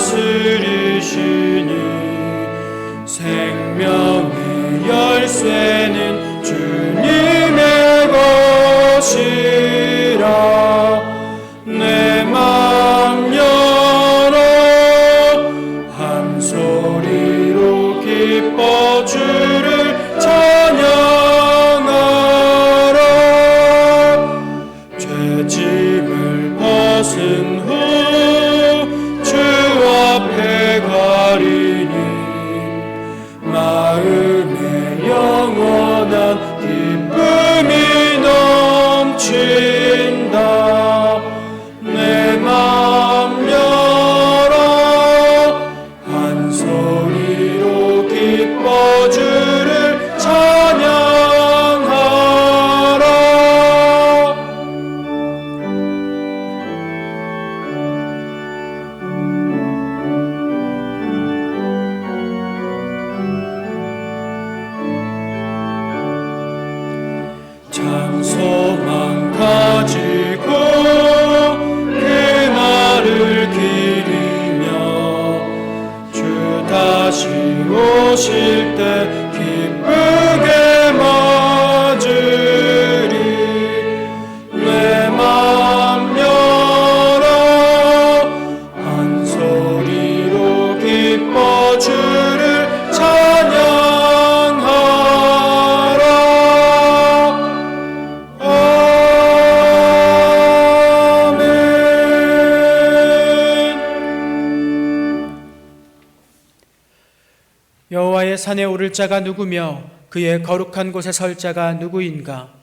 다스리시니 생명의 열쇠는 주님의 것이라. 내 맘 열어 한 소리로 기뻐 주를 찬양하라. 죄짐을 벗은 후 주 앞에 가리니 마음에 영원한 기쁨이 넘친다. 내 맘 열어 한 소리로 기뻐 주를 찬양하라. 참 소망 가지고 그날을 기리며 주 다시 오실 때 기쁘게 맞으리. 내 맘 열어 한 소리로 기뻐 주를 찬양하라. 여호와의 산에 오를 자가 누구며 그의 거룩한 곳에 설 자가 누구인가?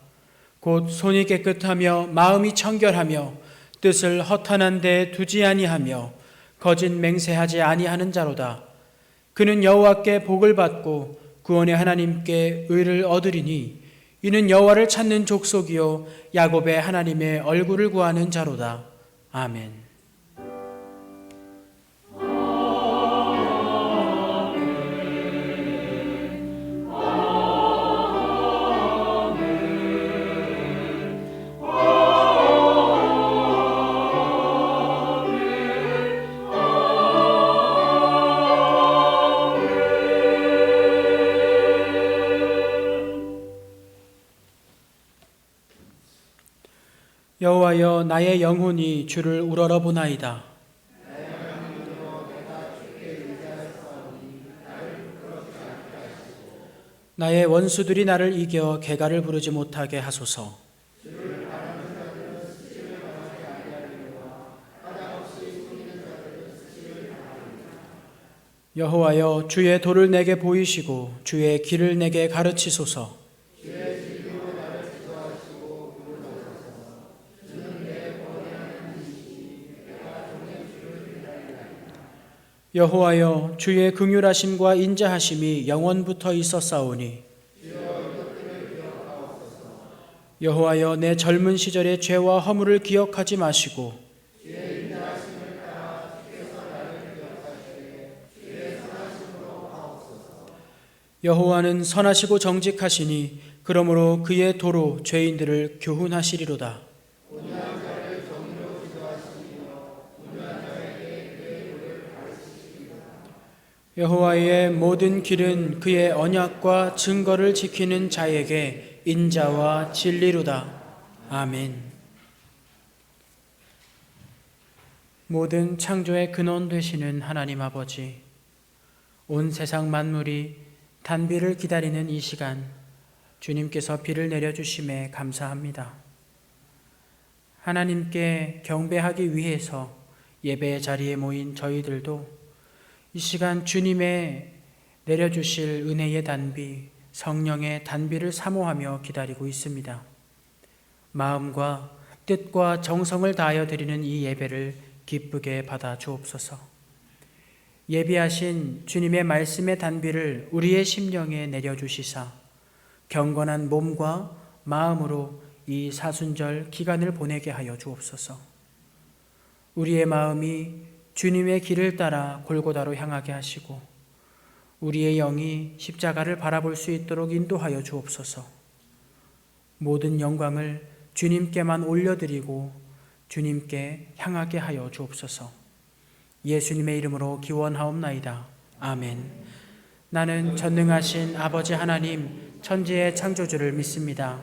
곧 손이 깨끗하며 마음이 청결하며 뜻을 허탄한 데 두지 아니하며 거짓 맹세하지 아니하는 자로다. 그는 여호와께 복을 받고 구원의 하나님께 의를 얻으리니 이는 여호와를 찾는 족속이요 야곱의 하나님의 얼굴을 구하는 자로다. 아멘. 여호와여, 나의 영혼이 주를 우러러보나이다. 나의 원수들이 나를 이겨 개가를 부르지 못하게 하소서. 여호와여, 주의 도를 내게 보이시고 주의 길을 내게 가르치소서. 여호와여, 주의 긍휼하심과 인자하심이 영원부터 있었사오니 여호와여, 내 젊은 시절의 죄와 허물을 기억하지 마시고 여호와는 선하시고 정직하시니 그러므로 그의 도로 죄인들을 교훈하시리로다. 여호와의 모든 길은 그의 언약과 증거를 지키는 자에게 인자와 진리로다. 아멘. 모든 창조의 근원 되시는 하나님 아버지, 온 세상 만물이 단비를 기다리는 이 시간, 주님께서 비를 내려주심에 감사합니다. 하나님께 경배하기 위해서 예배의 자리에 모인 저희들도 이 시간 주님의 내려주실 은혜의 단비, 성령의 단비를 사모하며 기다리고 있습니다. 마음과 뜻과 정성을 다하여 드리는 이 예배를 기쁘게 받아 주옵소서. 예비하신 주님의 말씀의 단비를 우리의 심령에 내려주시사 경건한 몸과 마음으로 이 사순절 기간을 보내게 하여 주옵소서. 우리의 마음이 주님의 길을 따라 골고다로 향하게 하시고 우리의 영이 십자가를 바라볼 수 있도록 인도하여 주옵소서. 모든 영광을 주님께만 올려드리고 주님께 향하게 하여 주옵소서. 예수님의 이름으로 기원하옵나이다. 아멘. 나는 전능하신 아버지 하나님, 천지의 창조주를 믿습니다.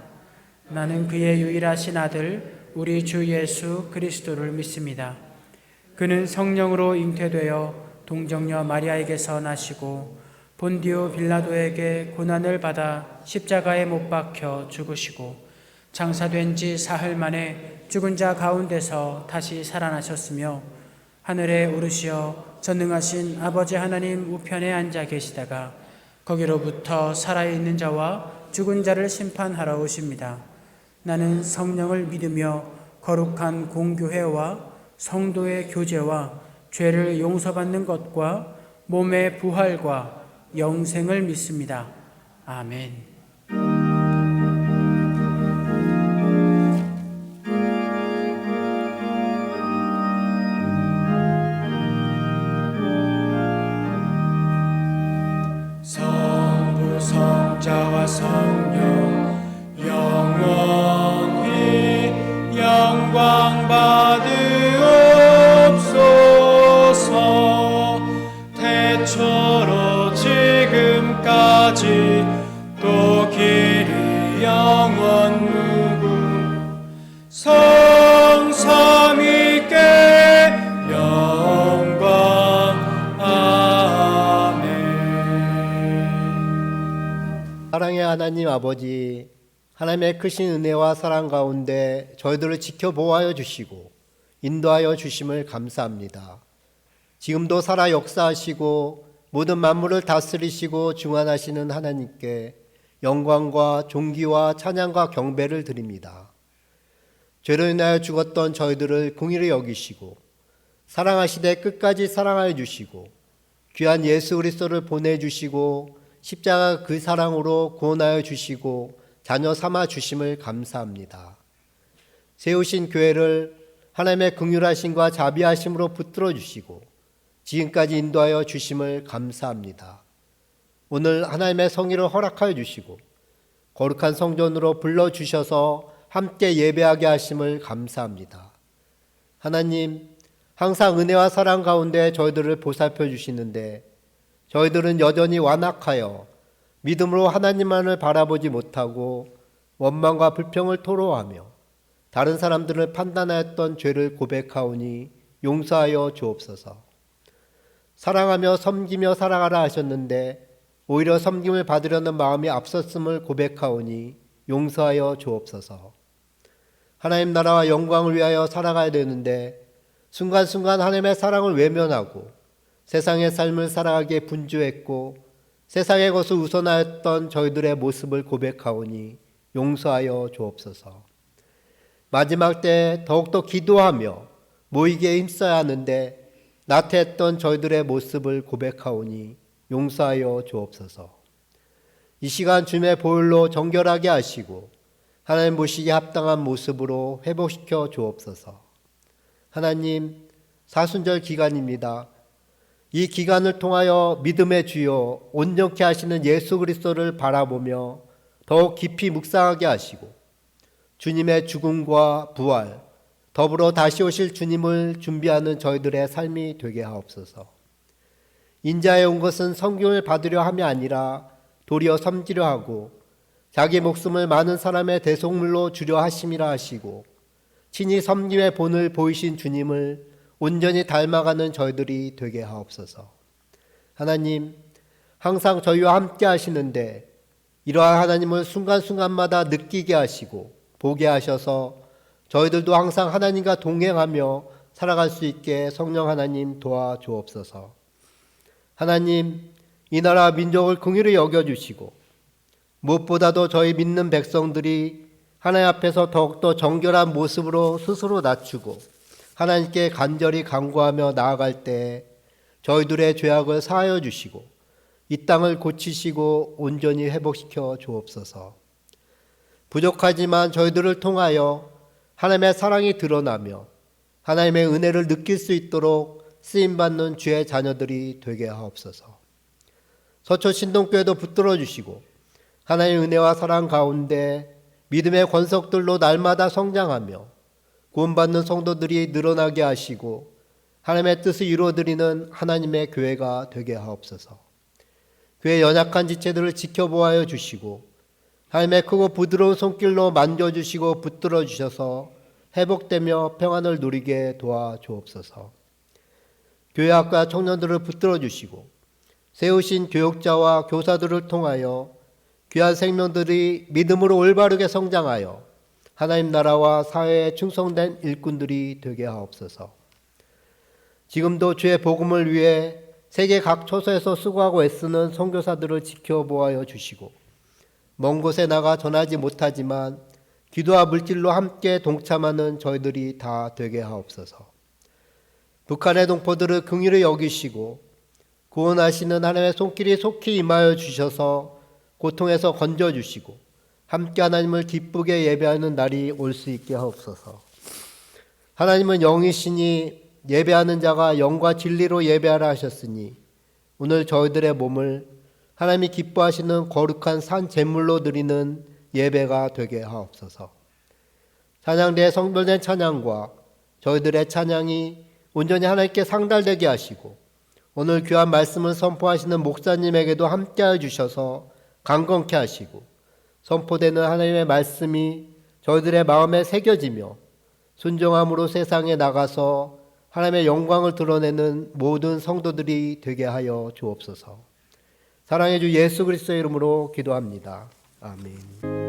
나는 그의 유일하신 아들, 우리 주 예수 그리스도를 믿습니다. 그는 성령으로 잉태되어 동정녀 마리아에게서 나시고 본디오 빌라도에게 고난을 받아 십자가에 못 박혀 죽으시고 장사된 지 사흘 만에 죽은 자 가운데서 다시 살아나셨으며 하늘에 오르시어 전능하신 아버지 하나님 우편에 앉아 계시다가 거기로부터 살아있는 자와 죽은 자를 심판하러 오십니다. 나는 성령을 믿으며 거룩한 공교회와 성도의 교제와 죄를 용서받는 것과 몸의 부활과 영생을 믿습니다. 아멘. 성부 성자와 성령 영원히 영광 받으옵소서. 태초로 지금까지 또 길이 영원 무궁 성삼위께 영광. 아멘. 사랑의 하나님 아버지, 하나님의 크신 은혜와 사랑 가운데 저희들을 지켜보아여 주시고 인도하여 주심을 감사합니다. 지금도 살아 역사하시고 모든 만물을 다스리시고 중환하시는 하나님께 영광과 존귀와 찬양과 경배를 드립니다. 죄로 인하여 죽었던 저희들을 긍휼히 여기시고 사랑하시되 끝까지 사랑하여 주시고 귀한 예수 그리스도를 보내주시고 십자가 그 사랑으로 구원하여 주시고 자녀 삼아 주심을 감사합니다. 세우신 교회를 하나님의 긍휼하심과 자비하심으로 붙들어 주시고 지금까지 인도하여 주심을 감사합니다. 오늘 하나님의 성의를 허락하여 주시고 거룩한 성전으로 불러주셔서 함께 예배하게 하심을 감사합니다. 하나님, 항상 은혜와 사랑 가운데 저희들을 보살펴 주시는데 저희들은 여전히 완악하여 믿음으로 하나님만을 바라보지 못하고 원망과 불평을 토로하며 다른 사람들을 판단하였던 죄를 고백하오니 용서하여 주옵소서. 사랑하며 섬기며 살아가라 하셨는데 오히려 섬김을 받으려는 마음이 앞섰음을 고백하오니 용서하여 주옵소서. 하나님 나라와 영광을 위하여 살아가야 되는데 순간순간 하나님의 사랑을 외면하고 세상의 삶을 살아가기에 분주했고 세상의 것을 우선하였던 저희들의 모습을 고백하오니 용서하여 주옵소서. 마지막 때 더욱더 기도하며 모이기에 힘써야 하는데 나태했던 저희들의 모습을 고백하오니 용서하여 주옵소서. 이 시간 주님의 보혈로 정결하게 하시고 하나님 보시기에 합당한 모습으로 회복시켜 주옵소서. 하나님, 사순절 기간입니다. 이 기간을 통하여 믿음의 주요 온전케 하시는 예수 그리스도를 바라보며 더욱 깊이 묵상하게 하시고 주님의 죽음과 부활, 더불어 다시 오실 주님을 준비하는 저희들의 삶이 되게 하옵소서. 인자에 온 것은 성경을 받으려 함이 아니라 도리어 섬기려 하고 자기 목숨을 많은 사람의 대속물로 주려 하심이라 하시고 친히 섬김의 본을 보이신 주님을 온전히 닮아가는 저희들이 되게 하옵소서. 하나님, 항상 저희와 함께 하시는데 이러한 하나님을 순간순간마다 느끼게 하시고 보게 하셔서 저희들도 항상 하나님과 동행하며 살아갈 수 있게 성령 하나님 도와주옵소서. 하나님, 이 나라 민족을 긍휼히 여겨주시고 무엇보다도 저희 믿는 백성들이 하나님 앞에서 더욱더 정결한 모습으로 스스로 낮추고 하나님께 간절히 간구하며 나아갈 때 저희들의 죄악을 사하여 주시고 이 땅을 고치시고 온전히 회복시켜 주옵소서. 부족하지만 저희들을 통하여 하나님의 사랑이 드러나며 하나님의 은혜를 느낄 수 있도록 쓰임받는 주의 자녀들이 되게 하옵소서. 서초 신동교회도 붙들어 주시고 하나님의 은혜와 사랑 가운데 믿음의 권속들로 날마다 성장하며 구원받는 성도들이 늘어나게 하시고 하나님의 뜻을 이루어드리는 하나님의 교회가 되게 하옵소서. 교회의 연약한 지체들을 지켜보아여 주시고 하나님의 크고 부드러운 손길로 만져주시고 붙들어 주셔서 회복되며 평안을 누리게 도와주옵소서. 교회학과 청년들을 붙들어 주시고 세우신 교육자와 교사들을 통하여 귀한 생명들이 믿음으로 올바르게 성장하여 하나님 나라와 사회에 충성된 일꾼들이 되게 하옵소서. 지금도 주의 복음을 위해 세계 각 처소에서 수고하고 애쓰는 선교사들을 지켜보아여 주시고 먼 곳에 나가 전하지 못하지만 기도와 물질로 함께 동참하는 저희들이 다 되게 하옵소서. 북한의 동포들을 긍휼히 여기시고 구원하시는 하나님의 손길이 속히 임하여 주셔서 고통에서 건져주시고 함께 하나님을 기쁘게 예배하는 날이 올 수 있게 하옵소서. 하나님은 영이시니 예배하는 자가 영과 진리로 예배하라 하셨으니 오늘 저희들의 몸을 하나님이 기뻐하시는 거룩한 산 제물로 드리는 예배가 되게 하옵소서. 찬양대에 성별된 찬양과 저희들의 찬양이 온전히 하나님께 상달되게 하시고 오늘 귀한 말씀을 선포하시는 목사님에게도 함께하여 주셔서 강건케 하시고 선포되는 하나님의 말씀이 저희들의 마음에 새겨지며 순종함으로 세상에 나가서 하나님의 영광을 드러내는 모든 성도들이 되게 하여 주옵소서. 사랑의 주 예수 그리스도의 이름으로 기도합니다. 아멘.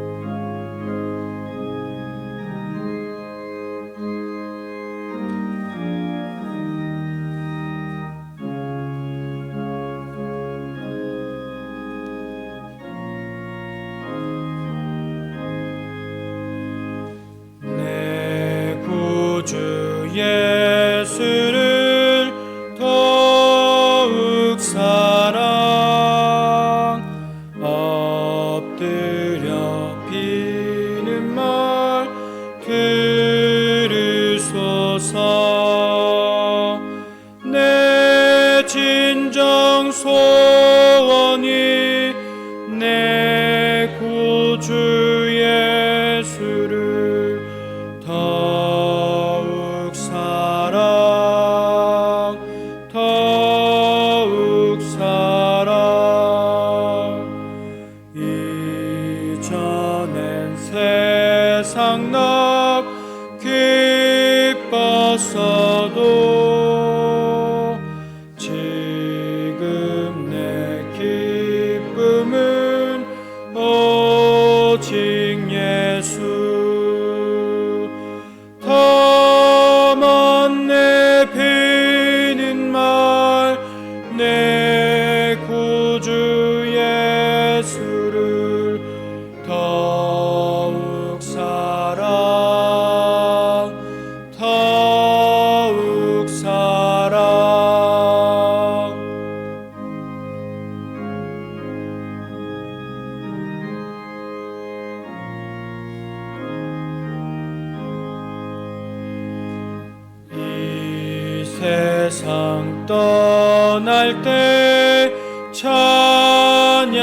예수를 더욱 사랑 엎드려 비는 말 들으소서. 내 진정 소원이 내 구주 예수를 더욱 사랑 이전엔 세상 나 기뻤어도 지금 내 기쁨은 오직 예수. 다만 내 비는 말 내 구주 예수를 더욱 사랑 이 세상 떠날 때 찬양하고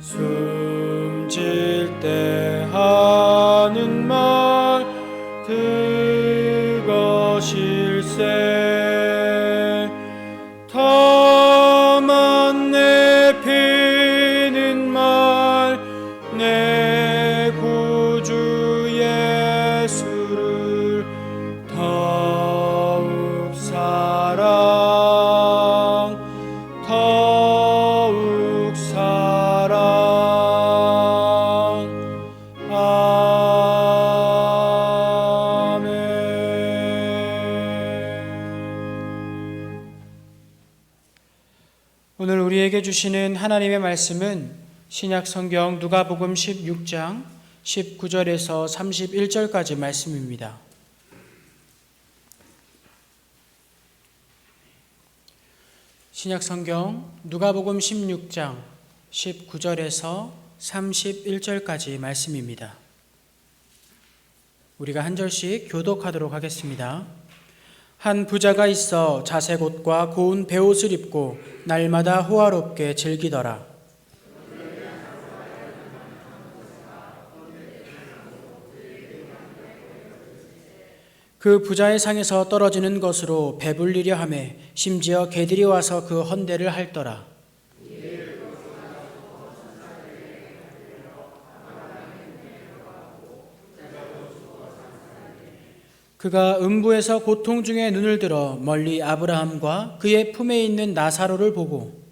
숨질 때 하는 말 그것일세. 다만 내 비는 말 내 구주 예수를 더욱 사랑 오늘 우리에게 주시는 하나님의 말씀은 신약 성경 누가복음 16장 19절에서 31절까지 말씀입니다. 신약 성경 누가복음 16장 19절에서 31절까지 말씀입니다. 우리가 한 절씩 교독하도록 하겠습니다. 한 부자가 있어 자색 옷과 고운 베옷을 입고 날마다 호화롭게 즐기더라. 그 부자의 상에서 떨어지는 것으로 배불리려 하매 심지어 개들이 와서 그 헌대를 핥더라. 그가 음부에서 고통 중에 눈을 들어 멀리 아브라함과 그의 품에 있는 나사로를 보고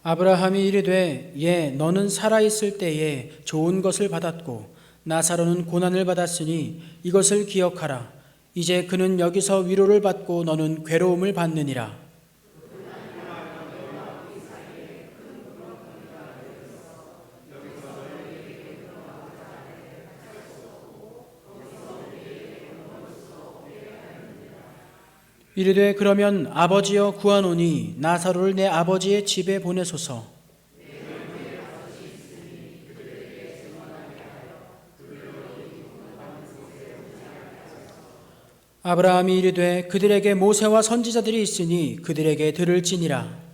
아브라함이 이르되 너는 살아 있을 때에 좋은 것을 받았고 나사로는 고난을 받았으니 이것을 기억하라. 이제 그는 여기서 위로를 받고 너는 괴로움을 받느니라. 이르되 그러면 아버지여 구하노니 나사로를 내 아버지의 집에 보내소서. 아브라함이 이르되 그들에게 모세와 선지자들이 있으니 그들에게 들을지니라.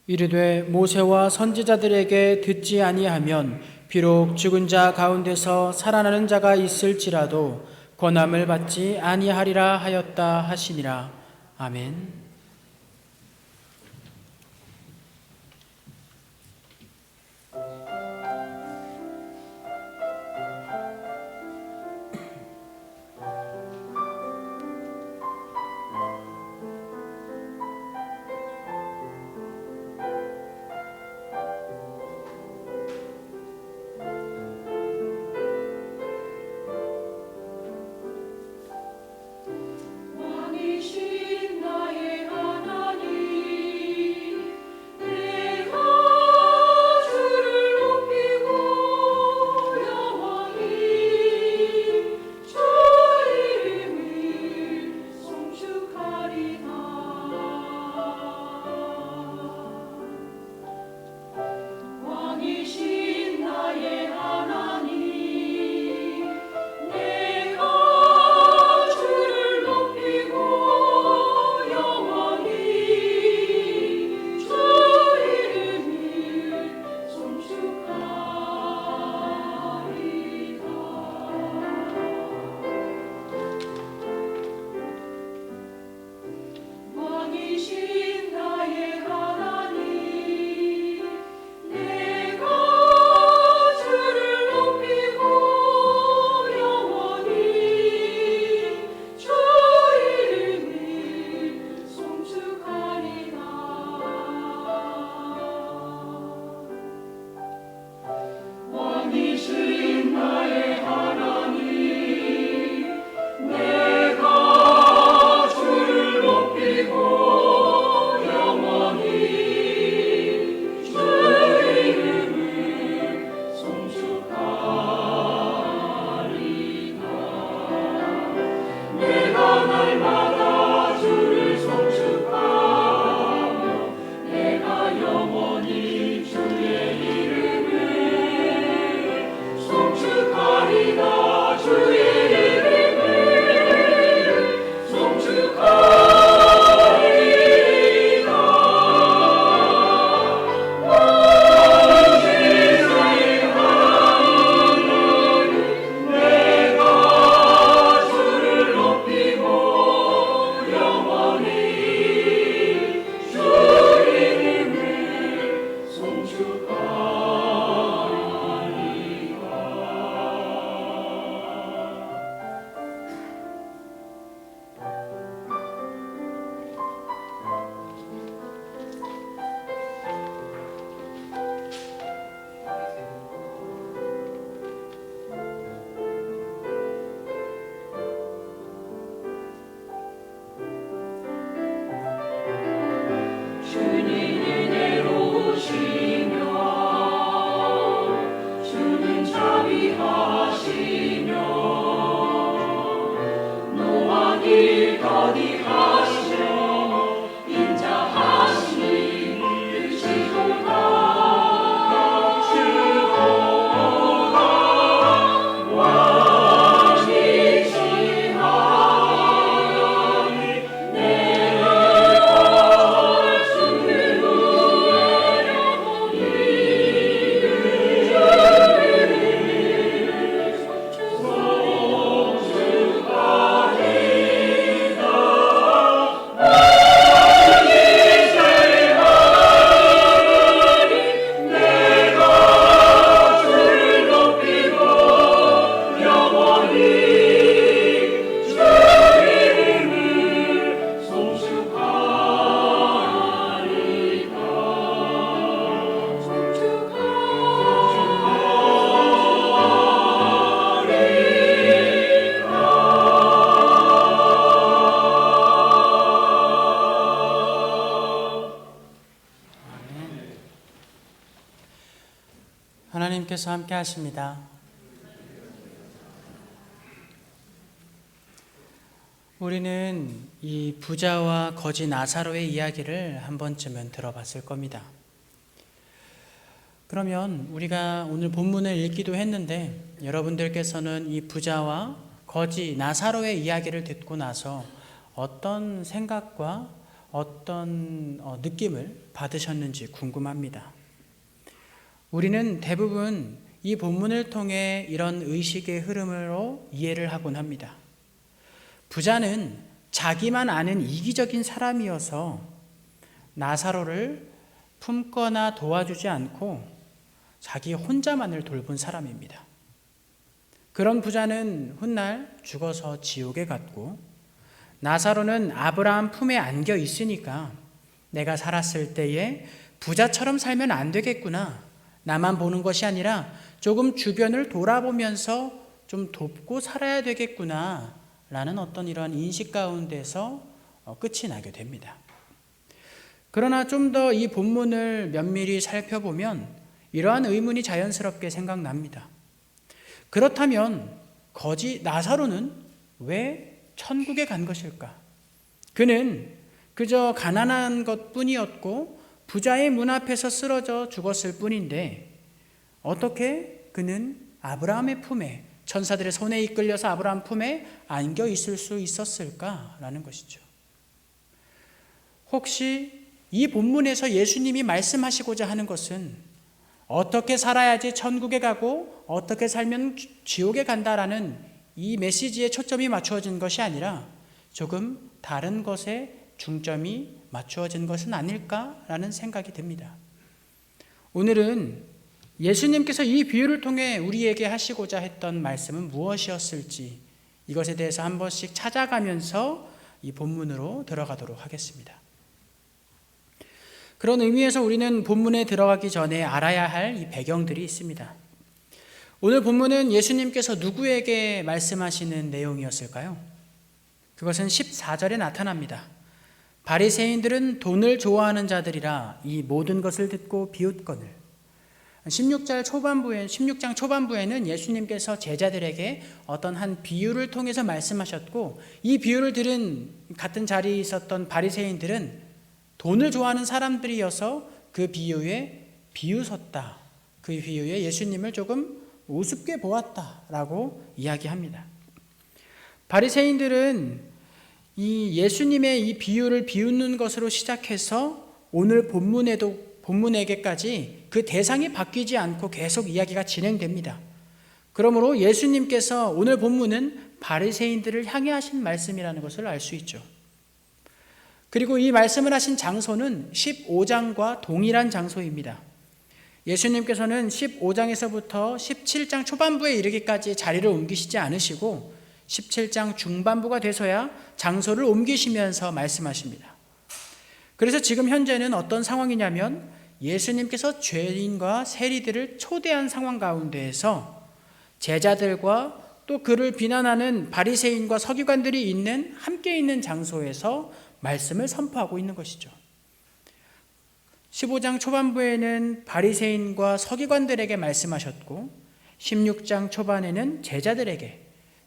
이르되 모세와 선지자들에게 듣지 아니하면 비록 죽은 자 가운데서 살아나는 자가 있을지라도 권함을 받지 아니하리라 하였다 하시니라. 아멘. 왕이신 나의 하나님께서 함께 하십니다. 우리는 이 부자와 거지 나사로의 이야기를 한 번쯤은 들어봤을 겁니다. 그러면 우리가 오늘 본문을 읽기도 했는데 여러분들께서는 이 부자와 거지 나사로의 이야기를 듣고 나서 어떤 생각과 어떤 느낌을 받으셨는지 궁금합니다. 우리는 대부분 이 본문을 통해 이런 의식의 흐름으로 이해를 하곤 합니다. 부자는 자기만 아는 이기적인 사람이어서 나사로를 품거나 도와주지 않고 자기 혼자만을 돌본 사람입니다. 그런 부자는 훗날 죽어서 지옥에 갔고, 나사로는 아브라함 품에 안겨 있으니까 내가 살았을 때에 부자처럼 살면 안 되겠구나, 나만 보는 것이 아니라 조금 주변을 돌아보면서 좀 돕고 살아야 되겠구나 라는 어떤 이러한 인식 가운데서 끝이 나게 됩니다. 그러나 좀 더 이 본문을 면밀히 살펴보면 이러한 의문이 자연스럽게 생각납니다. 그렇다면 거지 나사로는 왜 천국에 간 것일까? 그는 그저 가난한 것뿐이었고 부자의 문 앞에서 쓰러져 죽었을 뿐인데 어떻게 그는 아브라함의 품에, 천사들의 손에 이끌려서 아브라함 품에 안겨 있을 수 있었을까라는 것이죠. 혹시 이 본문에서 예수님이 말씀하시고자 하는 것은 어떻게 살아야지 천국에 가고 어떻게 살면 지옥에 간다라는 이 메시지에 초점이 맞추어진 것이 아니라 조금 다른 것에 중점이 맞추어진 것은 아닐까라는 생각이 듭니다. 오늘은 예수님께서 이 비유를 통해 우리에게 하시고자 했던 말씀은 무엇이었을지 이것에 대해서 한 번씩 찾아가면서 이 본문으로 들어가도록 하겠습니다. 그런 의미에서 우리는 본문에 들어가기 전에 알아야 할 이 배경들이 있습니다. 오늘 본문은 예수님께서 누구에게 말씀하시는 내용이었을까요? 그것은 14절에 나타납니다. 바리새인들은 돈을 좋아하는 자들이라 이 모든 것을 듣고 비웃거늘. 16장 초반부에는 예수님께서 제자들에게 어떤 한 비유를 통해서 말씀하셨고, 이 비유를 들은 같은 자리에 있었던 바리새인들은 돈을 좋아하는 사람들이어서 그 비유에 비웃었다. 그 비유에 예수님을 조금 우습게 보았다라고 이야기합니다. 바리새인들은 이 예수님의 이 비유를 비웃는 것으로 시작해서 오늘 본문에게까지 그 대상이 바뀌지 않고 계속 이야기가 진행됩니다. 그러므로 예수님께서 오늘 본문은 바리새인들을 향해 하신 말씀이라는 것을 알 수 있죠. 그리고 이 말씀을 하신 장소는 15장과 동일한 장소입니다. 예수님께서는 15장에서부터 17장 초반부에 이르기까지 자리를 옮기시지 않으시고 17장 중반부가 돼서야 장소를 옮기시면서 말씀하십니다. 그래서 지금 현재는 어떤 상황이냐면 예수님께서 죄인과 세리들을 초대한 상황 가운데에서 제자들과 또 그를 비난하는 바리새인과 서기관들이 함께 있는 장소에서 말씀을 선포하고 있는 것이죠. 15장 초반부에는 바리새인과 서기관들에게 말씀하셨고 16장 초반에는 제자들에게,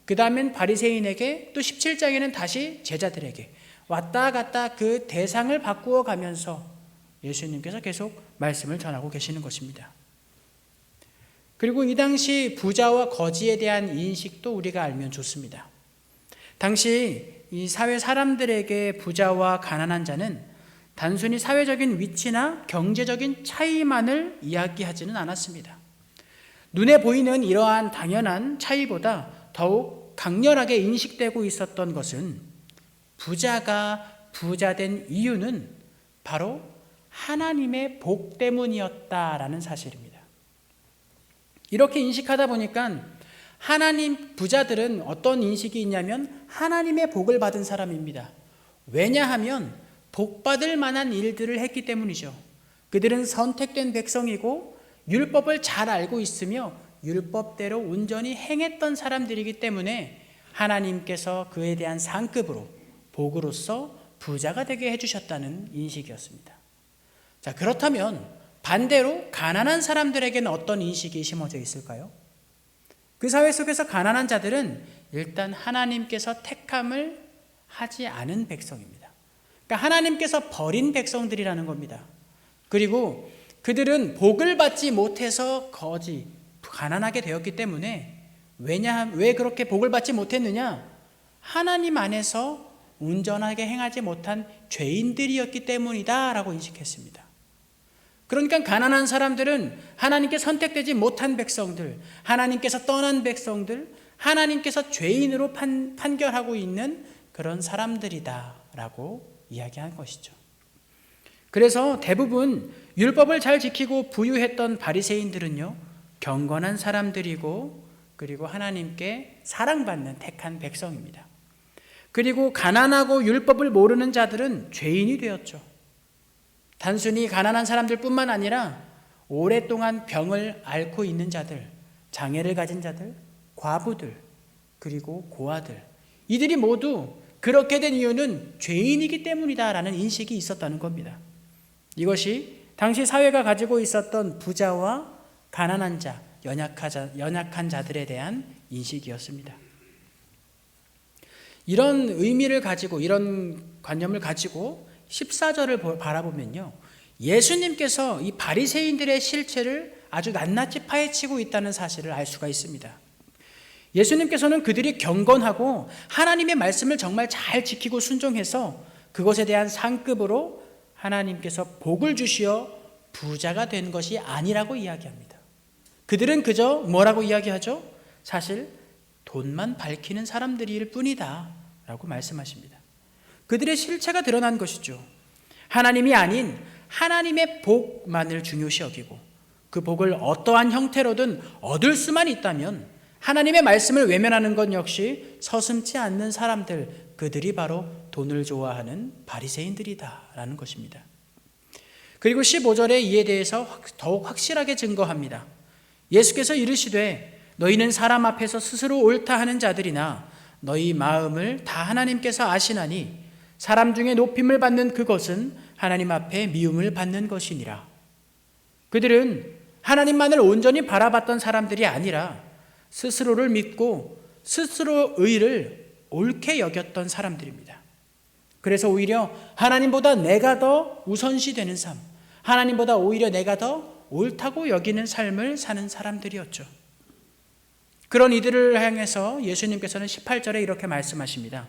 그 다음엔 바리새인에게, 또 17장에는 다시 제자들에게 왔다 갔다 그 대상을 바꾸어 가면서 예수님께서 계속 말씀을 전하고 계시는 것입니다. 그리고 이 당시 부자와 거지에 대한 인식도 우리가 알면 좋습니다. 당시 이 사회 사람들에게 부자와 가난한 자는 단순히 사회적인 위치나 경제적인 차이만을 이야기하지는 않았습니다. 눈에 보이는 이러한 당연한 차이보다 더욱 강렬하게 인식되고 있었던 것은 부자가 부자된 이유는 바로 하나님의 복 때문이었다라는 사실입니다. 이렇게 인식하다 보니까 부자들은 어떤 인식이 있냐면 하나님의 복을 받은 사람입니다. 왜냐하면 복받을 만한 일들을 했기 때문이죠. 그들은 선택된 백성이고 율법을 잘 알고 있으며 율법대로 온전히 행했던 사람들이기 때문에 하나님께서 그에 대한 상급으로, 복으로서 부자가 되게 해주셨다는 인식이었습니다. 자, 그렇다면 반대로 가난한 사람들에게는 어떤 인식이 심어져 있을까요? 그 사회 속에서 가난한 자들은 일단 하나님께서 택함을 하지 않은 백성입니다. 그러니까 하나님께서 버린 백성들이라는 겁니다. 그리고 그들은 복을 받지 못해서 가난하게 되었기 때문에 왜 그렇게 복을 받지 못했느냐? 하나님 안에서 온전하게 행하지 못한 죄인들이었기 때문이다 라고 인식했습니다. 그러니까 가난한 사람들은 하나님께 선택되지 못한 백성들, 하나님께서 떠난 백성들, 하나님께서 죄인으로 판결하고 있는 그런 사람들이다 라고 이야기한 것이죠. 그래서 대부분 율법을 잘 지키고 부유했던 바리새인들은요, 경건한 사람들이고 그리고 하나님께 사랑받는 택한 백성입니다. 그리고 가난하고 율법을 모르는 자들은 죄인이 되었죠. 단순히 가난한 사람들뿐만 아니라 오랫동안 병을 앓고 있는 자들, 장애를 가진 자들, 과부들, 그리고 고아들, 이들이 모두 그렇게 된 이유는 죄인이기 때문이다라는 인식이 있었다는 겁니다. 이것이 당시 사회가 가지고 있었던 부자와 가난한 자, 연약한 자들에 대한 인식이었습니다. 이런 의미를 가지고, 이런 관념을 가지고 14절을 바라보면요, 예수님께서 이 바리새인들의 실체를 아주 낱낱이 파헤치고 있다는 사실을 알 수가 있습니다. 예수님께서는 그들이 경건하고 하나님의 말씀을 정말 잘 지키고 순종해서 그것에 대한 상급으로 하나님께서 복을 주시어 부자가 된 것이 아니라고 이야기합니다. 그들은 그저 뭐라고 이야기하죠? 사실 돈만 밝히는 사람들일 뿐이다 라고 말씀하십니다. 그들의 실체가 드러난 것이죠. 하나님이 아닌 하나님의 복만을 중요시 여기고 그 복을 어떠한 형태로든 얻을 수만 있다면 하나님의 말씀을 외면하는 것 역시 서슴지 않는 사람들, 그들이 바로 돈을 좋아하는 바리새인들이다라는 것입니다. 그리고 15절에 이에 대해서 더욱 확실하게 증거합니다. 예수께서 이르시되 너희는 사람 앞에서 스스로 옳다 하는 자들이나 너희 마음을 다 하나님께서 아시나니 사람 중에 높임을 받는 그것은 하나님 앞에 미움을 받는 것이니라. 그들은 하나님만을 온전히 바라봤던 사람들이 아니라 스스로를 믿고 스스로 의를 옳게 여겼던 사람들입니다. 그래서 오히려 하나님보다 내가 더 우선시 되는 삶, 하나님보다 오히려 내가 더 옳다고 여기는 삶을 사는 사람들이었죠. 그런 이들을 향해서 예수님께서는 18절에 이렇게 말씀하십니다.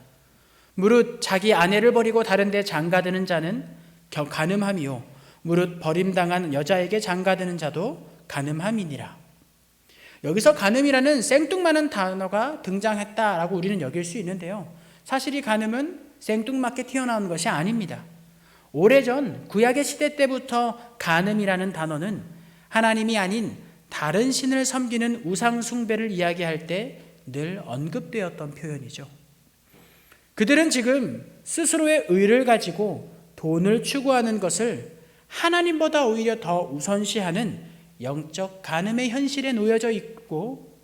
무릇 자기 아내를 버리고 다른 데 장가드는 자는 간음함이요 무릇 버림당한 여자에게 장가드는 자도 간음함이니라. 여기서 간음이라는 생뚱맞은 단어가 등장했다라고 우리는 여길 수 있는데요, 사실 이 간음은 생뚱맞게 튀어나온 것이 아닙니다. 오래전 구약의 시대 때부터 간음이라는 단어는 하나님이 아닌 다른 신을 섬기는 우상 숭배를 이야기할 때 늘 언급되었던 표현이죠. 그들은 지금 스스로의 의를 가지고 돈을 추구하는 것을 하나님보다 오히려 더 우선시하는 영적 간음의 현실에 놓여져 있고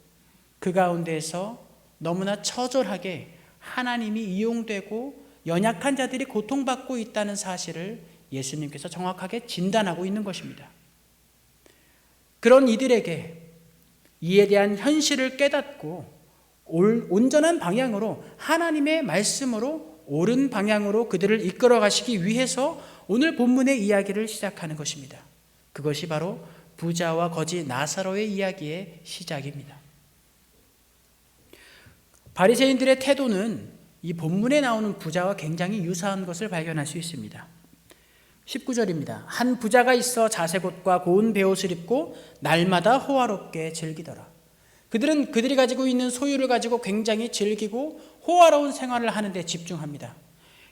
그 가운데에서 너무나 처절하게 하나님이 이용되고 연약한 자들이 고통받고 있다는 사실을 예수님께서 정확하게 진단하고 있는 것입니다. 그런 이들에게 이에 대한 현실을 깨닫고 온전한 방향으로 하나님의 말씀으로 옳은 방향으로 그들을 이끌어 가시기 위해서 오늘 본문의 이야기를 시작하는 것입니다. 그것이 바로 부자와 거지 나사로의 이야기의 시작입니다. 바리새인들의 태도는 이 본문에 나오는 부자와 굉장히 유사한 것을 발견할 수 있습니다. 19절입니다. 한 부자가 있어 자색옷과 고운 베옷을 입고 날마다 호화롭게 즐기더라. 그들이 가지고 있는 소유를 가지고 굉장히 즐기고 호화로운 생활을 하는 데 집중합니다.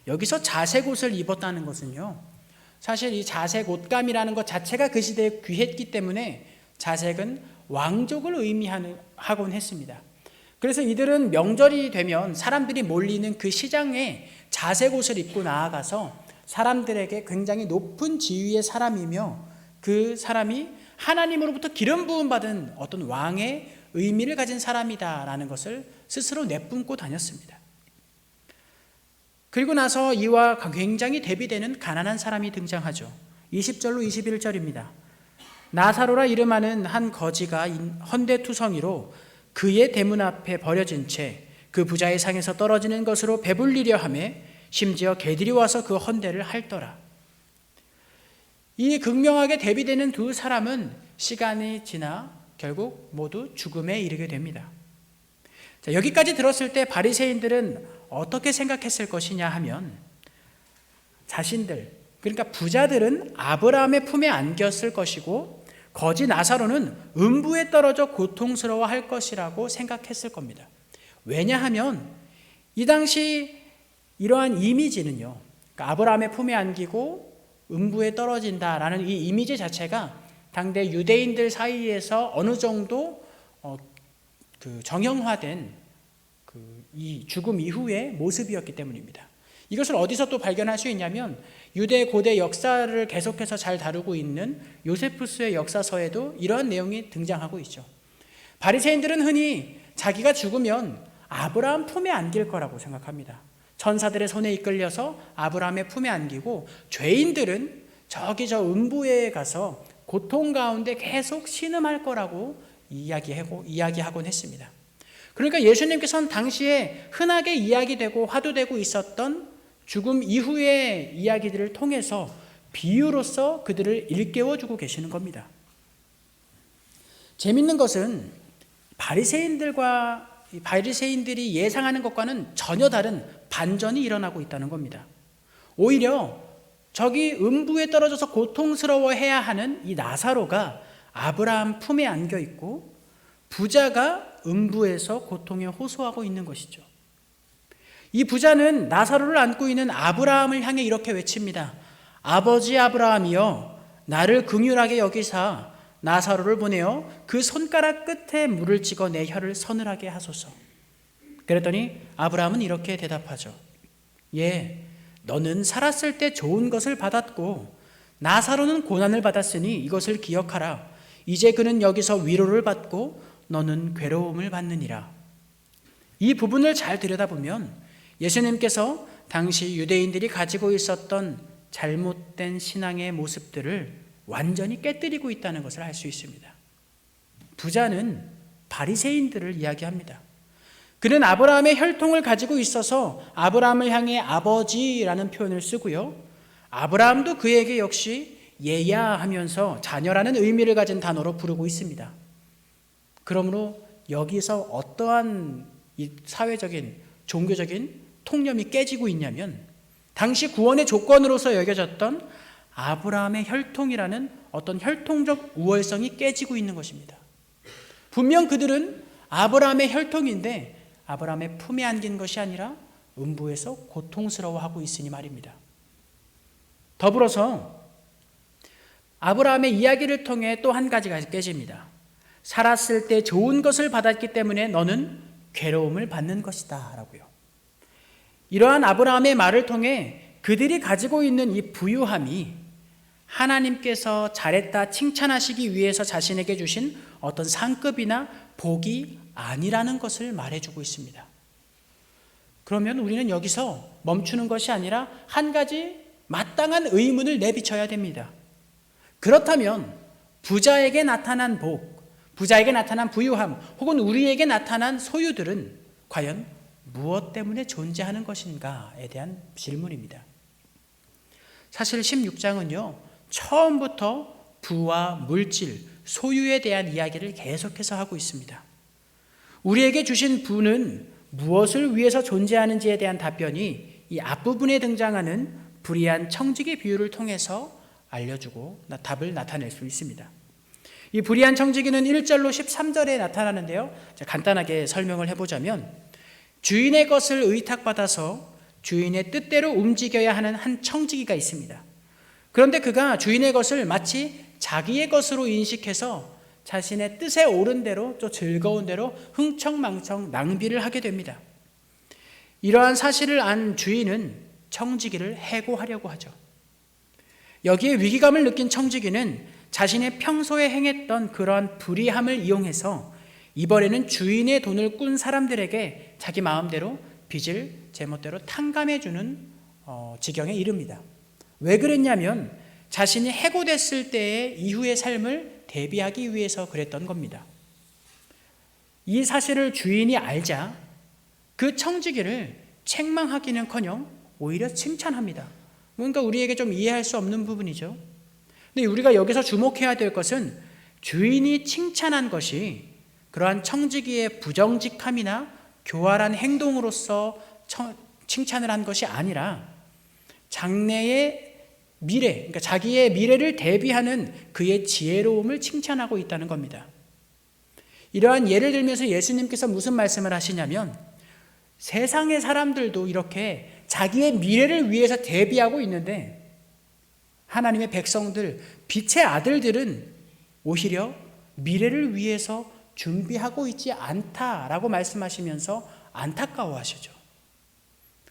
여기서 자색옷을 입었다는 것은요, 사실 이 자색 옷감이라는 것 자체가 그 시대에 귀했기 때문에 자색은 왕족을 의미하곤 했습니다. 그래서 이들은 명절이 되면 사람들이 몰리는 그 시장에 자색 옷을 입고 나아가서 사람들에게 굉장히 높은 지위의 사람이며 그 사람이 하나님으로부터 기름 부음 받은 어떤 왕의 의미를 가진 사람이다라는 것을 스스로 내뿜고 다녔습니다. 그리고 나서 이와 굉장히 대비되는 가난한 사람이 등장하죠. 20절로 21절입니다. 나사로라 이름하는 한 거지가 헌데투성이로 그의 대문 앞에 버려진 채 그 부자의 상에서 떨어지는 것으로 배불리려 하며 심지어 개들이 와서 그 헌데를 핥더라. 이 극명하게 대비되는 두 사람은 시간이 지나 결국 모두 죽음에 이르게 됩니다. 자, 여기까지 들었을 때 바리새인들은 어떻게 생각했을 것이냐 하면 자신들, 그러니까 부자들은 아브라함의 품에 안겼을 것이고 거지 나사로는 음부에 떨어져 고통스러워할 것이라고 생각했을 겁니다. 왜냐하면 이 당시 이러한 이미지는요, 그러니까 아브라함의 품에 안기고 음부에 떨어진다라는 이 이미지 자체가 당대 유대인들 사이에서 어느 정도 정형화된 이 죽음 이후의 모습이었기 때문입니다. 이것을 어디서 또 발견할 수 있냐면 유대 고대 역사를 계속해서 잘 다루고 있는 요세푸스의 역사서에도 이러한 내용이 등장하고 있죠. 바리새인들은 흔히 자기가 죽으면 아브라함 품에 안길 거라고 생각합니다. 천사들의 손에 이끌려서 아브라함의 품에 안기고 죄인들은 저기 저 음부에 가서 고통 가운데 계속 신음할 거라고 이야기하곤 했습니다. 그러니까 예수님께서는 당시에 흔하게 이야기되고 화두되고 있었던 죽음 이후의 이야기들을 통해서 비유로서 그들을 일깨워주고 계시는 겁니다. 재밌는 것은 바리새인들이 예상하는 것과는 전혀 다른 반전이 일어나고 있다는 겁니다. 오히려 저기 음부에 떨어져서 고통스러워해야 하는 이 나사로가 아브라함 품에 안겨 있고 부자가 음부에서 고통에 호소하고 있는 것이죠. 이 부자는 나사로를 안고 있는 아브라함을 향해 이렇게 외칩니다. 아버지 아브라함이여, 나를 긍휼하게 여기사 나사로를 보내어 그 손가락 끝에 물을 찍어 내 혀를 서늘하게 하소서. 그랬더니 아브라함은 이렇게 대답하죠. 예, 너는 살았을 때 좋은 것을 받았고 나사로는 고난을 받았으니 이것을 기억하라. 이제 그는 여기서 위로를 받고 너는 괴로움을 받느니라. 이 부분을 잘 들여다보면 예수님께서 당시 유대인들이 가지고 있었던 잘못된 신앙의 모습들을 완전히 깨뜨리고 있다는 것을 알 수 있습니다. 부자는 바리새인들을 이야기합니다. 그는 아브라함의 혈통을 가지고 있어서 아브라함을 향해 아버지라는 표현을 쓰고요. 아브라함도 그에게 역시 얘야 하면서 자녀라는 의미를 가진 단어로 부르고 있습니다. 그러므로 여기서 어떠한 이 사회적인 종교적인 통념이 깨지고 있냐면 당시 구원의 조건으로서 여겨졌던 아브라함의 혈통이라는 어떤 혈통적 우월성이 깨지고 있는 것입니다. 분명 그들은 아브라함의 혈통인데 아브라함의 품에 안긴 것이 아니라 음부에서 고통스러워하고 있으니 말입니다. 더불어서 아브라함의 이야기를 통해 또 한 가지가 깨집니다. 살았을 때 좋은 것을 받았기 때문에 너는 괴로움을 받는 것이다 라고요. 이러한 아브라함의 말을 통해 그들이 가지고 있는 이 부유함이 하나님께서 잘했다 칭찬하시기 위해서 자신에게 주신 어떤 상급이나 복이 아니라는 것을 말해주고 있습니다. 그러면 우리는 여기서 멈추는 것이 아니라 한 가지 마땅한 의문을 내비쳐야 됩니다. 그렇다면 부자에게 나타난 복, 부자에게 나타난 부유함, 혹은 우리에게 나타난 소유들은 과연 무엇 때문에 존재하는 것인가에 대한 질문입니다. 사실 16장은요, 처음부터 부와 물질, 소유에 대한 이야기를 계속해서 하고 있습니다. 우리에게 주신 부는 무엇을 위해서 존재하는지에 대한 답변이 이 앞부분에 등장하는 불의한 청지기 비유를 통해서 알려주고 답을 나타낼 수 있습니다. 이 불의한 청지기는 1절로 13절에 나타나는데요. 간단하게 설명을 해보자면 주인의 것을 의탁받아서 주인의 뜻대로 움직여야 하는 한 청지기가 있습니다. 그런데 그가 주인의 것을 마치 자기의 것으로 인식해서 자신의 뜻에 오른 대로 또 즐거운 대로 흥청망청 낭비를 하게 됩니다. 이러한 사실을 안 주인은 청지기를 해고하려고 하죠. 여기에 위기감을 느낀 청지기는 자신의 평소에 행했던 그러한 불의함을 이용해서 이번에는 주인의 돈을 꾼 사람들에게 자기 마음대로 빚을 제멋대로 탕감해주는 지경에 이릅니다. 왜 그랬냐면 자신이 해고됐을 때의 이후의 삶을 대비하기 위해서 그랬던 겁니다. 이 사실을 주인이 알자 그 청지기를 책망하기는커녕 오히려 칭찬합니다. 뭔가 우리에게 좀 이해할 수 없는 부분이죠. 근데 우리가 여기서 주목해야 될 것은 주인이 칭찬한 것이 그러한 청지기의 부정직함이나 교활한 행동으로서 칭찬을 한 것이 아니라 장래의 미래, 그러니까 자기의 미래를 대비하는 그의 지혜로움을 칭찬하고 있다는 겁니다. 이러한 예를 들면서 예수님께서 무슨 말씀을 하시냐면 세상의 사람들도 이렇게 자기의 미래를 위해서 대비하고 있는데 하나님의 백성들, 빛의 아들들은 오히려 미래를 위해서 준비하고 있지 않다라고 말씀하시면서 안타까워하시죠.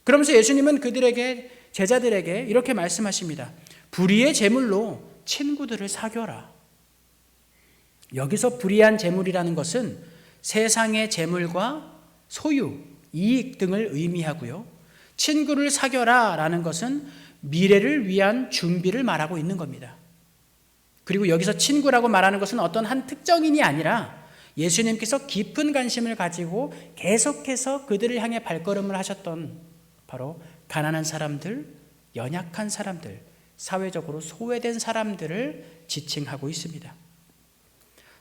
그러면서 예수님은 그들에게, 제자들에게 이렇게 말씀하십니다. 불의의 재물로 친구들을 사귀어라. 여기서 불의한 재물이라는 것은 세상의 재물과 소유, 이익 등을 의미하고요. 친구를 사귀어라 라는 것은 미래를 위한 준비를 말하고 있는 겁니다. 그리고 여기서 친구라고 말하는 것은 어떤 한 특정인이 아니라 예수님께서 깊은 관심을 가지고 계속해서 그들을 향해 발걸음을 하셨던 바로 가난한 사람들, 연약한 사람들, 사회적으로 소외된 사람들을 지칭하고 있습니다.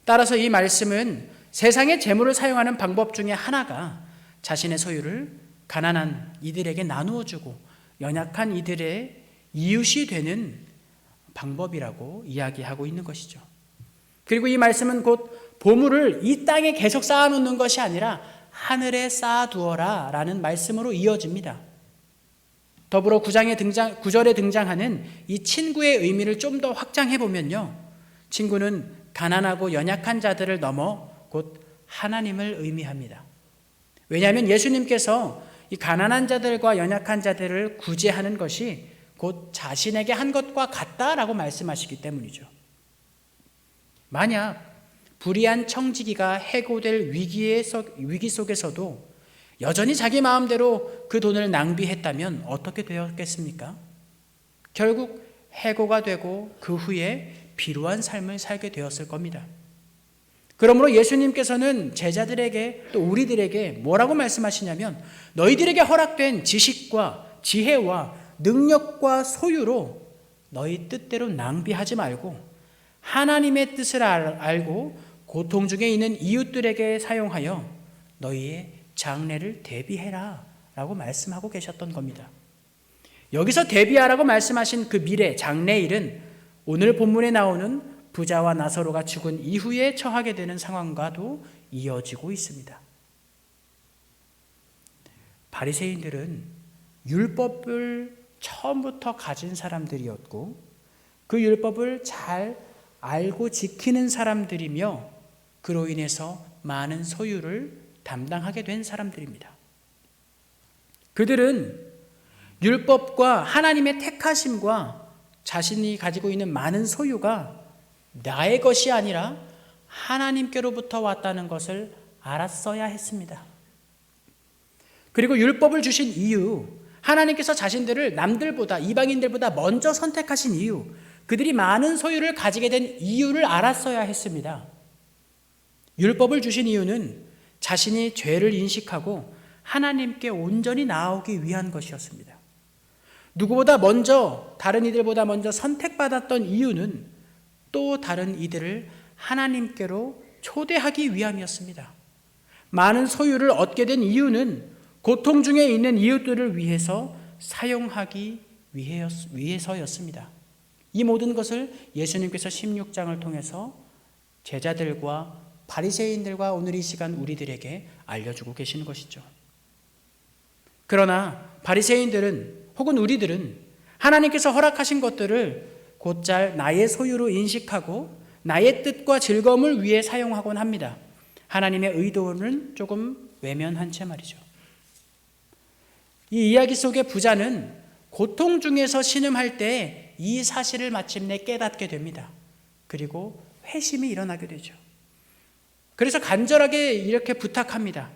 따라서 이 말씀은 세상의 재물을 사용하는 방법 중에 하나가 자신의 소유를 가난한 이들에게 나누어 주고 연약한 이들의 이웃이 되는 방법이라고 이야기하고 있는 것이죠. 그리고 이 말씀은 곧 보물을 이 땅에 계속 쌓아놓는 것이 아니라 하늘에 쌓아두어라 라는 말씀으로 이어집니다. 더불어 9절에 등장하는 이 친구의 의미를 좀 더 확장해 보면요, 친구는 가난하고 연약한 자들을 넘어 곧 하나님을 의미합니다. 왜냐하면 예수님께서 이 가난한 자들과 연약한 자들을 구제하는 것이 곧 자신에게 한 것과 같다라고 말씀하시기 때문이죠. 만약 불의한 청지기가 해고될 위기 속에서도 여전히 자기 마음대로 그 돈을 낭비했다면 어떻게 되었겠습니까? 결국 해고가 되고 그 후에 비루한 삶을 살게 되었을 겁니다. 그러므로 예수님께서는 제자들에게 또 우리들에게 뭐라고 말씀하시냐면 너희들에게 허락된 지식과 지혜와 능력과 소유로 너희 뜻대로 낭비하지 말고 하나님의 뜻을 알고 고통 중에 있는 이웃들에게 사용하여 너희의 장래를 대비해라 라고 말씀하고 계셨던 겁니다. 여기서 대비하라고 말씀하신 그 미래, 장래일은 오늘 본문에 나오는 부자와 나사로가 죽은 이후에 처하게 되는 상황과도 이어지고 있습니다. 바리새인들은 율법을 처음부터 가진 사람들이었고 그 율법을 잘 알고 지키는 사람들이며 그로 인해서 많은 소유를 담당하게 된 사람들입니다. 그들은 율법과 하나님의 택하심과 자신이 가지고 있는 많은 소유가 나의 것이 아니라 하나님께로부터 왔다는 것을 알았어야 했습니다. 그리고 율법을 주신 이유, 하나님께서 자신들을 남들보다, 이방인들보다 먼저 선택하신 이유, 그들이 많은 소유를 가지게 된 이유를 알았어야 했습니다. 율법을 주신 이유는 자신이 죄를 인식하고 하나님께 온전히 나아오기 위한 것이었습니다. 누구보다 먼저, 다른 이들보다 먼저 선택받았던 이유는 또 다른 이들을 하나님께로 초대하기 위함이었습니다. 많은 소유를 얻게 된 이유는 고통 중에 있는 이웃들을 위해서 사용하기 위해서였습니다. 이 모든 것을 예수님께서 16장을 통해서 제자들과 바리새인들과 오늘 이 시간 우리들에게 알려주고 계시는 것이죠. 그러나 바리새인들은 혹은 우리들은 하나님께서 허락하신 것들을 곧잘 나의 소유로 인식하고 나의 뜻과 즐거움을 위해 사용하곤 합니다. 하나님의 의도는 조금 외면한 채 말이죠. 이 이야기 속의 부자는 고통 중에서 신음할 때 이 사실을 마침내 깨닫게 됩니다. 그리고 회심이 일어나게 되죠. 그래서 간절하게 이렇게 부탁합니다.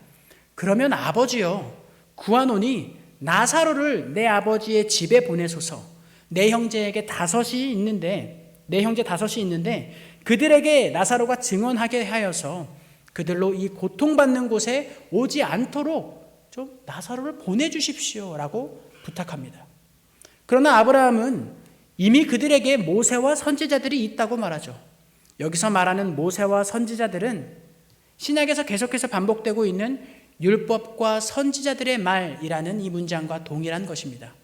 그러면 아버지여, 구하노니 나사로를 내 아버지의 집에 보내소서. 내 형제 다섯이 있는데 그들에게 나사로가 증언하게 하여서 그들로 이 고통받는 곳에 오지 않도록 좀 나사로를 보내주십시오라고 부탁합니다. 그러나 아브라함은 이미 그들에게 모세와 선지자들이 있다고 말하죠. 여기서 말하는 모세와 선지자들은 신약에서 계속해서 반복되고 있는 율법과 선지자들의 말이라는 이 문장과 동일한 것입니다.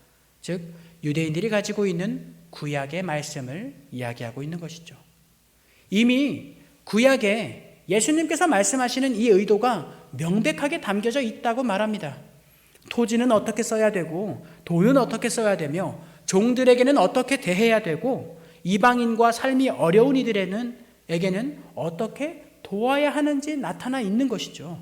즉 유대인들이 가지고 있는 구약의 말씀을 이야기하고 있는 것이죠. 이미 구약에 예수님께서 말씀하시는 이 의도가 명백하게 담겨져 있다고 말합니다. 토지는 어떻게 써야 되고 돈은 어떻게 써야 되며 종들에게는 어떻게 대해야 되고 이방인과 삶이 어려운 이들에게는 어떻게 도와야 하는지 나타나 있는 것이죠.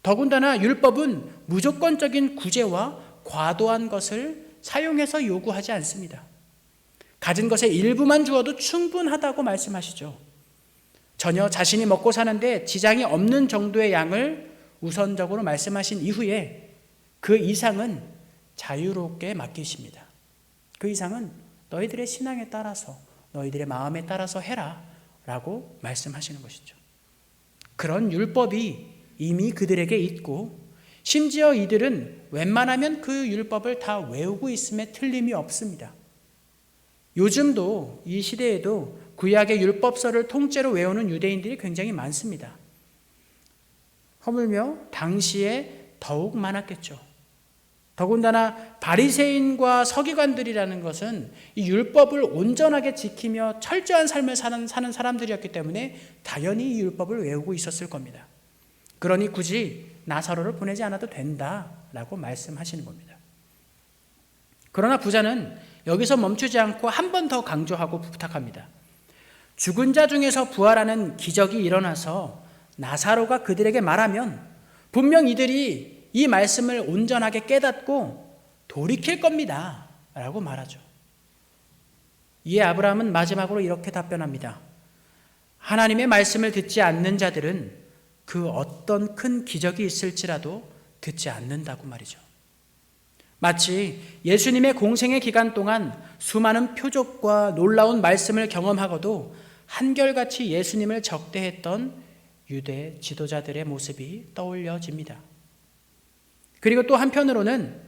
더군다나 율법은 무조건적인 구제와 과도한 것을 사용해서 요구하지 않습니다. 가진 것의 일부만 주어도 충분하다고 말씀하시죠. 전혀 자신이 먹고 사는데 지장이 없는 정도의 양을 우선적으로 말씀하신 이후에 그 이상은 자유롭게 맡기십니다. 그 이상은 너희들의 신앙에 따라서 너희들의 마음에 따라서 해라 라고 말씀하시는 것이죠. 그런 율법이 이미 그들에게 있고 심지어 이들은 웬만하면 그 율법을 다 외우고 있음에 틀림이 없습니다. 요즘도 이 시대에도 구약의 율법서를 통째로 외우는 유대인들이 굉장히 많습니다. 허물며 당시에 더욱 많았겠죠. 더군다나 바리새인과 서기관들이라는 것은 이 율법을 온전하게 지키며 철저한 삶을 사는 사람들이었기 때문에 당연히 이 율법을 외우고 있었을 겁니다. 그러니 굳이 나사로를 보내지 않아도 된다라고 말씀하시는 겁니다. 그러나 부자는 여기서 멈추지 않고 한 번 더 강조하고 부탁합니다. 죽은 자 중에서 부활하는 기적이 일어나서 나사로가 그들에게 말하면 분명 이들이 이 말씀을 온전하게 깨닫고 돌이킬 겁니다 라고 말하죠. 이에 아브라함은 마지막으로 이렇게 답변합니다. 하나님의 말씀을 듣지 않는 자들은 그 어떤 큰 기적이 있을지라도 듣지 않는다고 말이죠. 마치 예수님의 공생의 기간 동안 수많은 표적과 놀라운 말씀을 경험하고도 한결같이 예수님을 적대했던 유대 지도자들의 모습이 떠올려집니다. 그리고 또 한편으로는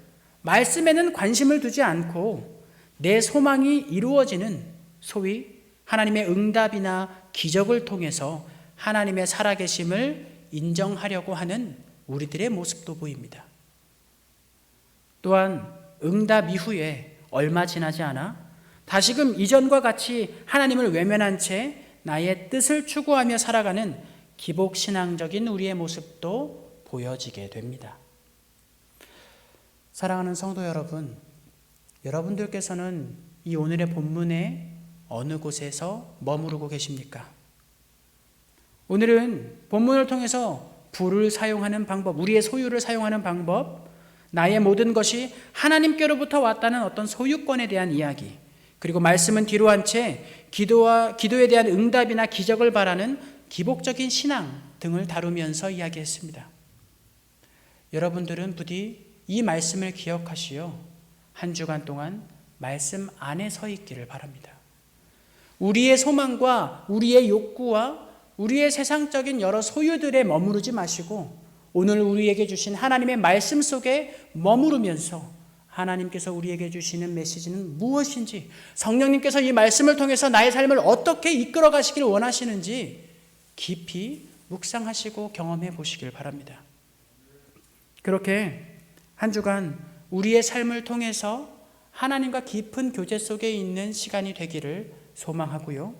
말씀에는 관심을 두지 않고 내 소망이 이루어지는 소위 하나님의 응답이나 기적을 통해서 하나님의 살아계심을 인정하려고 하는 우리들의 모습도 보입니다. 또한 응답 이후에 얼마 지나지 않아 다시금 이전과 같이 하나님을 외면한 채 나의 뜻을 추구하며 살아가는 기복신앙적인 우리의 모습도 보여지게 됩니다. 사랑하는 성도 여러분, 여러분들께서는 이 오늘의 본문의 어느 곳에서 머무르고 계십니까? 오늘은 본문을 통해서 부를 사용하는 방법, 우리의 소유를 사용하는 방법, 나의 모든 것이 하나님께로부터 왔다는 어떤 소유권에 대한 이야기, 그리고 말씀은 뒤로 한 채 기도에 대한 응답이나 기적을 바라는 기복적인 신앙 등을 다루면서 이야기했습니다. 여러분들은 부디 이 말씀을 기억하시어 한 주간 동안 말씀 안에 서 있기를 바랍니다. 우리의 소망과 우리의 욕구와 우리의 세상적인 여러 소유들에 머무르지 마시고 오늘 우리에게 주신 하나님의 말씀 속에 머무르면서 하나님께서 우리에게 주시는 메시지는 무엇인지, 성령님께서 이 말씀을 통해서 나의 삶을 어떻게 이끌어 가시길 원하시는지 깊이 묵상하시고 경험해 보시길 바랍니다. 그렇게 한 주간 우리의 삶을 통해서 하나님과 깊은 교제 속에 있는 시간이 되기를 소망하고요.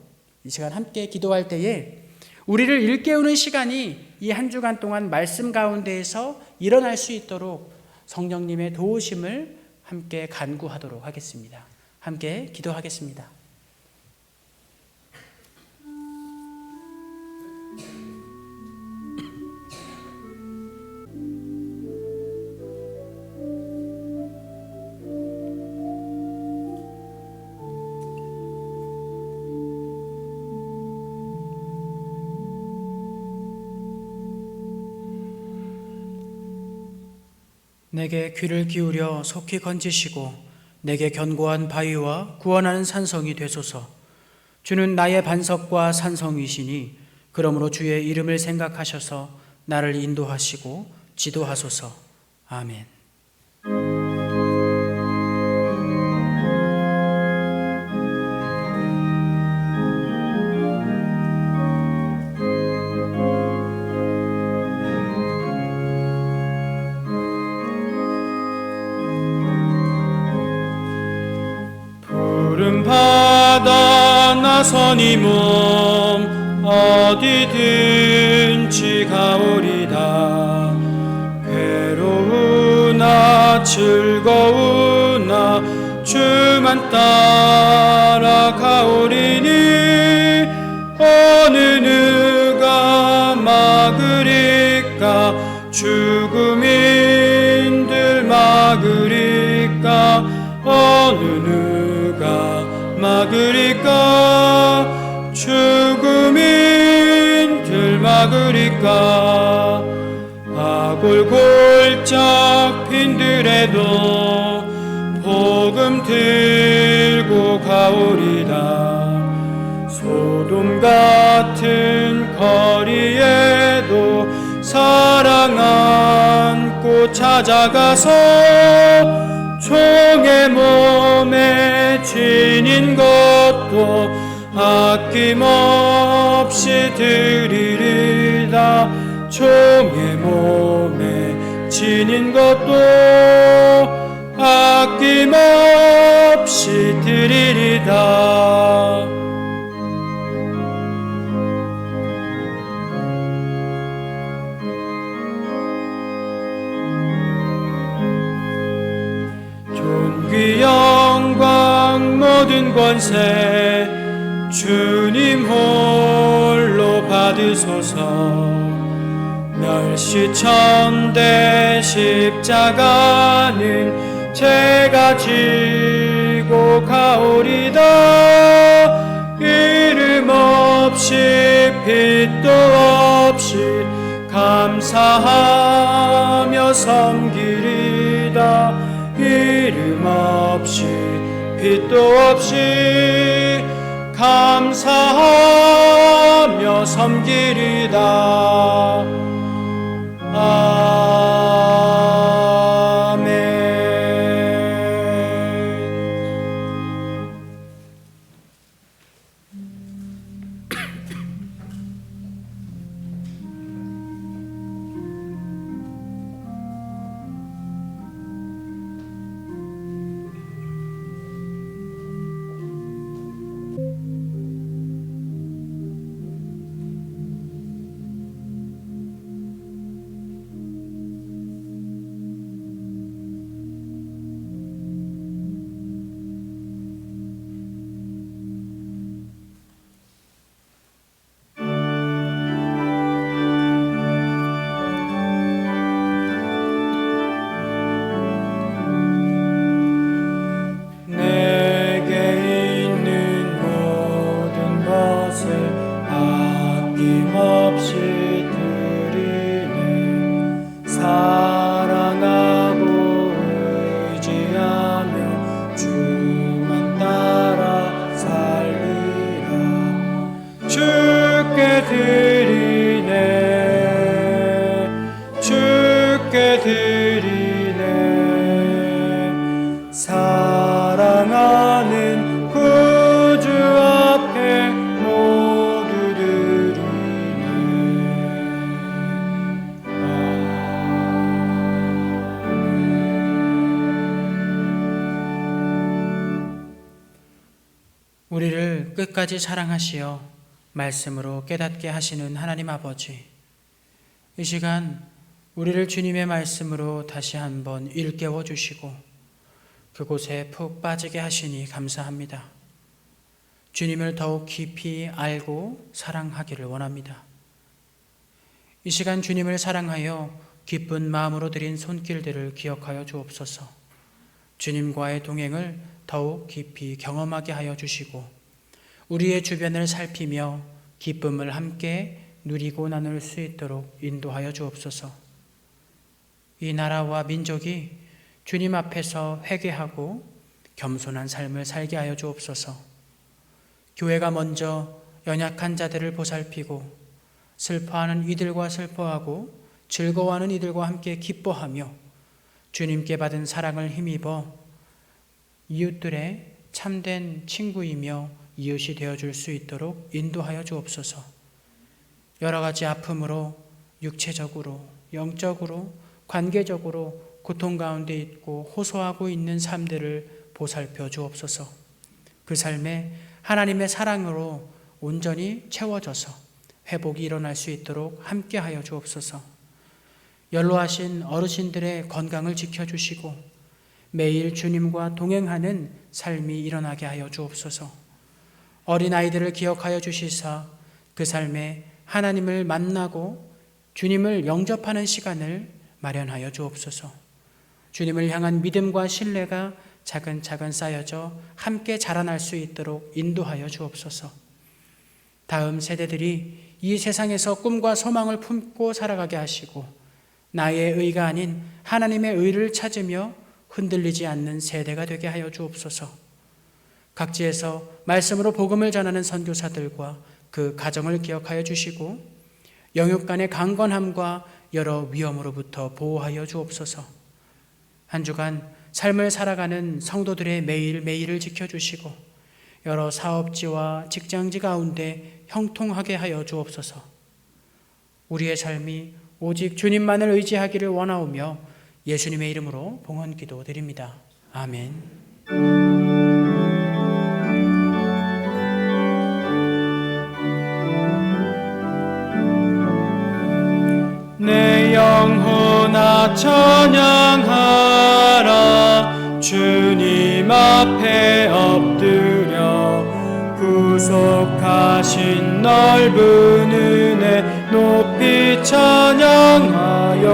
이 시간 함께 기도할 때에 우리를 일깨우는 시간이 이 한 주간 동안 말씀 가운데에서 일어날 수 있도록 성령님의 도우심을 함께 간구하도록 하겠습니다. 함께 기도하겠습니다. 내게 귀를 기울여 속히 건지시고 내게 견고한 바위와 구원하는 산성이 되소서. 주는 나의 반석과 산성이시니 그러므로 주의 이름을 생각하셔서 나를 인도하시고 지도하소서. 아멘. 푸른 바다 나서니 몸 어디든지 가오리다. 괴로우나 즐거우나 주만 따라가오리니 어느 누가 막으리까. 죽음인들 막으리까. 어느 누가 막으리까. 죽음인들 막으리까. 아골골짝 핀들에도 복음 들고 가오리다. 소돔 같은 거리에도 사랑 안고 찾아가서 총의 몸에 지닌 것도 아낌없이 드리리다. 총의 몸에 지닌 것도 아낌없이 드리리다. 존귀 영광 모든 권세 주님 홀로 받으소서. 멸시천대 십자가는 제가 지고 가오리다. 이름 없이 빛도 없이 감사하며 섬기리다. 이름 없이 빛도 없이 감사하며 섬기리다. 아멘. 사랑하는 구주 앞에 모두 드리네. 우리를 끝까지 사랑하시어 말씀으로 깨닫게 하시는 하나님 아버지, 이 시간 우리를 주님의 말씀으로 다시 한번 일깨워 주시고 그곳에 푹 빠지게 하시니 감사합니다. 주님을 더욱 깊이 알고 사랑하기를 원합니다. 이 시간 주님을 사랑하여 기쁜 마음으로 드린 손길들을 기억하여 주옵소서. 주님과의 동행을 더욱 깊이 경험하게 하여 주시고 우리의 주변을 살피며 기쁨을 함께 누리고 나눌 수 있도록 인도하여 주옵소서. 이 나라와 민족이 주님 앞에서 회개하고 겸손한 삶을 살게 하여 주옵소서. 교회가 먼저 연약한 자들을 보살피고 슬퍼하는 이들과 슬퍼하고 즐거워하는 이들과 함께 기뻐하며 주님께 받은 사랑을 힘입어 이웃들의 참된 친구이며 이웃이 되어줄 수 있도록 인도하여 주옵소서. 여러 가지 아픔으로 육체적으로, 영적으로, 관계적으로 고통 가운데 있고 호소하고 있는 삶들을 보살펴 주옵소서. 그 삶에 하나님의 사랑으로 온전히 채워져서 회복이 일어날 수 있도록 함께하여 주옵소서. 연로하신 어르신들의 건강을 지켜주시고 매일 주님과 동행하는 삶이 일어나게 하여 주옵소서. 어린아이들을 기억하여 주시사 그 삶에 하나님을 만나고 주님을 영접하는 시간을 마련하여 주옵소서. 주님을 향한 믿음과 신뢰가 차근차근 쌓여져 함께 자라날 수 있도록 인도하여 주옵소서. 다음 세대들이 이 세상에서 꿈과 소망을 품고 살아가게 하시고 나의 의가 아닌 하나님의 의를 찾으며 흔들리지 않는 세대가 되게 하여 주옵소서. 각지에서 말씀으로 복음을 전하는 선교사들과 그 가정을 기억하여 주시고 영육 간의 강건함과 여러 위험으로부터 보호하여 주옵소서. 한 주간 삶을 살아가는 성도들의 매일매일을 지켜주시고 여러 사업지와 직장지 가운데 형통하게 하여 주옵소서. 우리의 삶이 오직 주님만을 의지하기를 원하오며 예수님의 이름으로 봉헌 기도드립니다. 아멘. 내 영혼아 찬양하라. 주님 앞에 엎드려 구속하신 넓은 은혜 높이 찬양하여라.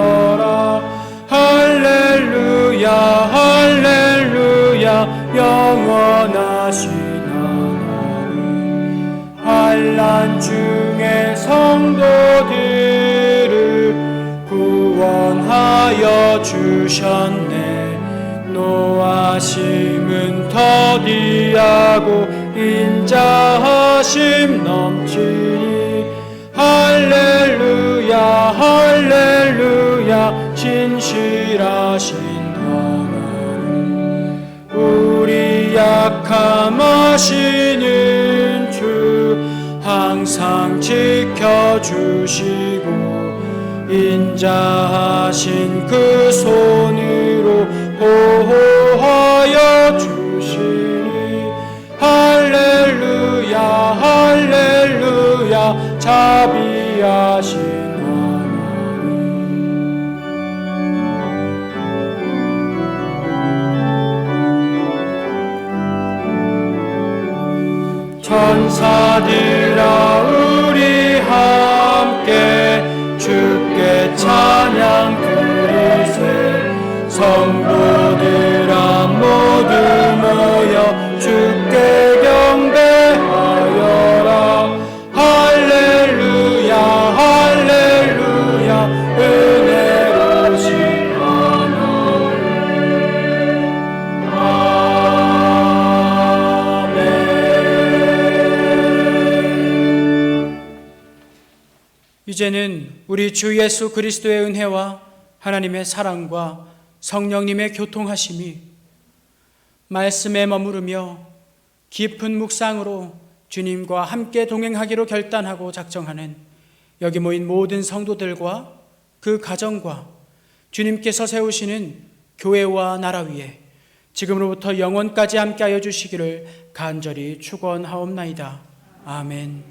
할렐루야 할렐루야 영원하신 하나님, 환난 중에 성도들을 구원하여 주셨네. 노하심은 더디하고 인자하심 넘치니 할렐루야 할렐루야 진실하신 하나님, 우리 약함하시는 주 항상 지켜주시고 인자하신 그 손으로 보호하여 주시니 할렐루야 할렐루야 자비하신 하나님, 천사들아 우리 함께 주께 찬양 드리세. 성도들아 모두 모여 주께 경배하여라. 할렐루야 할렐루야 은혜로우신 하나님, 아멘. 이제는 우리 주 예수 그리스도의 은혜와 하나님의 사랑과 성령님의 교통하심이 말씀에 머무르며 깊은 묵상으로 주님과 함께 동행하기로 결단하고 작정하는 여기 모인 모든 성도들과 그 가정과 주님께서 세우시는 교회와 나라 위에 지금으로부터 영원까지 함께하여 주시기를 간절히 축원하옵나이다. 아멘.